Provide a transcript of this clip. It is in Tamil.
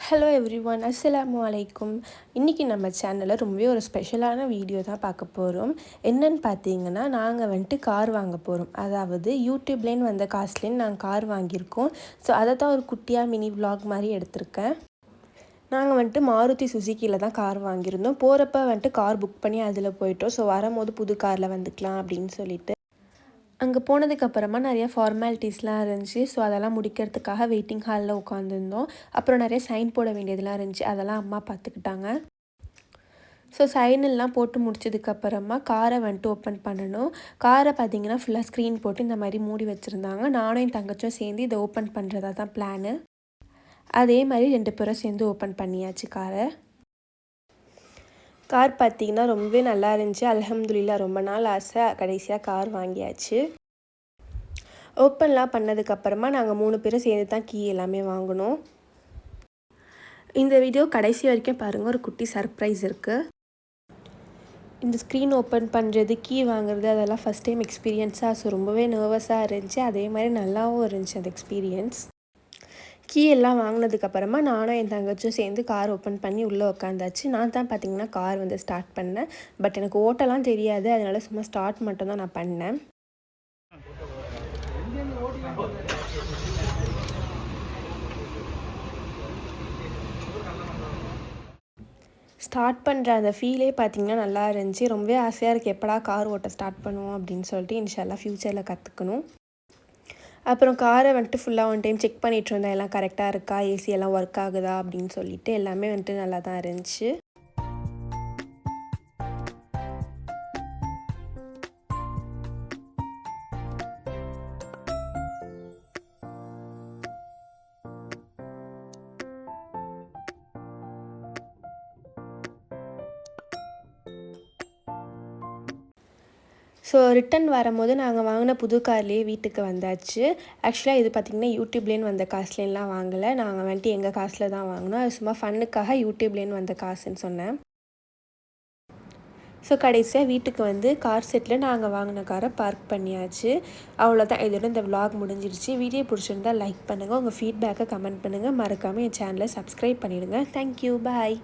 ஹலோ எவ்ரிவன், அஸ்ஸலாமு அலைக்கும். இன்றைக்கி நம்ம சேனலில் ரொம்பவே ஒரு ஸ்பெஷலான வீடியோ தான் பார்க்க போகிறோம். என்னன்னு பார்த்தீங்கன்னா, நாங்கள் வந்துட்டு கார் வாங்க போகிறோம். அதாவது யூடியூப்லேன்னு வந்த காசுலேருந்து நாங்கள் கார் வாங்கியிருக்கோம். ஸோ அதை தான் ஒரு குட்டியாக மினி vlog மாதிரி எடுத்திருக்கேன். நாங்கள் வந்துட்டு மாருதி சுசுக்கியில் தான் கார் வாங்கியிருந்தோம். போகிறப்ப வந்துட்டு கார் புக் பண்ணி அதில் போயிட்டோம். ஸோ வரும்போது புது காரில் வந்துக்கலாம் அப்படின்னு சொல்லிட்டு அங்கே போனதுக்கப்புறமா நிறையா ஃபார்மாலிட்டிஸ்லாம் இருந்துச்சு. ஸோ அதெல்லாம் முடிக்கிறதுக்காக வெயிட்டிங் ஹாலில் உட்காந்துருந்தோம். அப்புறம் நிறைய சைன் போட வேண்டியதெல்லாம் இருந்துச்சு. அதெல்லாம் அம்மா பார்த்துக்கிட்டாங்க. ஸோ சைனெல்லாம் போட்டு முடிச்சதுக்கப்புறமா காரை வந்துட்டு ஓப்பன் பண்ணணும். காரை பார்த்திங்கன்னா ஃபுல்லாக ஸ்க்ரீன் போட்டு இந்த மாதிரி மூடி வச்சுருந்தாங்க. நானும் என் தங்கச்சும் சேர்ந்து இதை ஓப்பன் பண்ணுறதா தான் பிளானு. அதே மாதிரி 2 பேரும் சேர்ந்து ஓப்பன் பண்ணியாச்சு காரை. கார் பார்த்திங்கன்னா ரொம்பவே நல்லா இருந்துச்சு. அல்ஹம்துலில்லாஹ், ரொம்ப நாள் ஆசை, கடைசியாக கார் வாங்கியாச்சு. ஓப்பன்லாம் பண்ணதுக்கப்புறமா நாங்கள் 3 பேரும் சேர்ந்து தான் கீ எல்லாமே வாங்கினோம். இந்த வீடியோ கடைசி வரைக்கும் பாருங்கள், ஒரு குட்டி சர்ப்ரைஸ் இருக்குது. இந்த ஸ்க்ரீன் ஓப்பன் பண்ணுறது, கீ வாங்குறது அதெல்லாம் ஃபஸ்ட் டைம் எக்ஸ்பீரியன்ஸாக. ஸோ ரொம்பவே நர்வஸாக இருந்துச்சு. அதே மாதிரி நல்லாவும் இருந்துச்சு அந்த எக்ஸ்பீரியன்ஸ். கீ எல்லாம் வாங்கினதுக்கப்புறமா நானும் என் தங்கச்சும் சேர்ந்து கார் ஓப்பன் பண்ணி உள்ளே உட்காந்தாச்சு. நான் தான் பார்த்திங்கன்னா கார் வந்து ஸ்டார்ட் பண்ணேன். பட் எனக்கு ஓட்டலாம் தெரியாது, அதனால் சும்மா ஸ்டார்ட் மட்டும் தான் நான் பண்ணேன். ஸ்டார்ட் பண்ணுற அந்த ஃபீலே பார்த்திங்கன்னா நல்லா இருந்துச்சு. ரொம்பவே ஆசையாக இருக்குது, எப்படா கார் ஓட்ட ஸ்டார்ட் பண்ணுவோம் அப்படின்னு சொல்லிட்டு. இன்ஷால்லா ஃப்யூச்சரில் கற்றுக்கணும். அப்புறம் காரை வந்துட்டு ஃபுல்லாக ஒன் டைம் செக் பண்ணிகிட்டு இருந்தேன், எல்லாம் கரெக்டாக இருக்கா, ஏசி எல்லாம் ஒர்க் ஆகுதா அப்படின்னு சொல்லிட்டு. எல்லாமே வந்துட்டு நல்லா தான் இருந்துச்சு. ஸோ ரிட்டன் வரும்போது நாங்கள் வாங்கின புது கார்லேயே வீட்டுக்கு வந்தாச்சு. ஆக்சுவலாக இது பார்த்திங்கன்னா யூடியூப்லேன்னு வந்த காசுலேலாம் வாங்கலை. நாங்கள் வந்துட்டு எங்கள் காசில் தான் வாங்கினோம். அது சும்மா ஃபன்னுக்காக யூடியூப்லேன்னு வந்த காசுன்னு சொன்னேன். ஸோ கடைசியாக வீட்டுக்கு வந்து கார் செட்டில் நாங்கள் வாங்கின காரை பார்க் பண்ணியாச்சு. அவ்வளோதான், இதோட இந்த விலாக் முடிஞ்சிருச்சு. வீடியோ பிடிச்சிருந்தால் லைக் பண்ணுங்கள், உங்கள் ஃபீட்பேக்கை கமெண்ட் பண்ணுங்கள். மறக்காமல் என் சேனலை சப்ஸ்கிரைப் பண்ணிவிடுங்க. தேங்க்யூ, பாய்.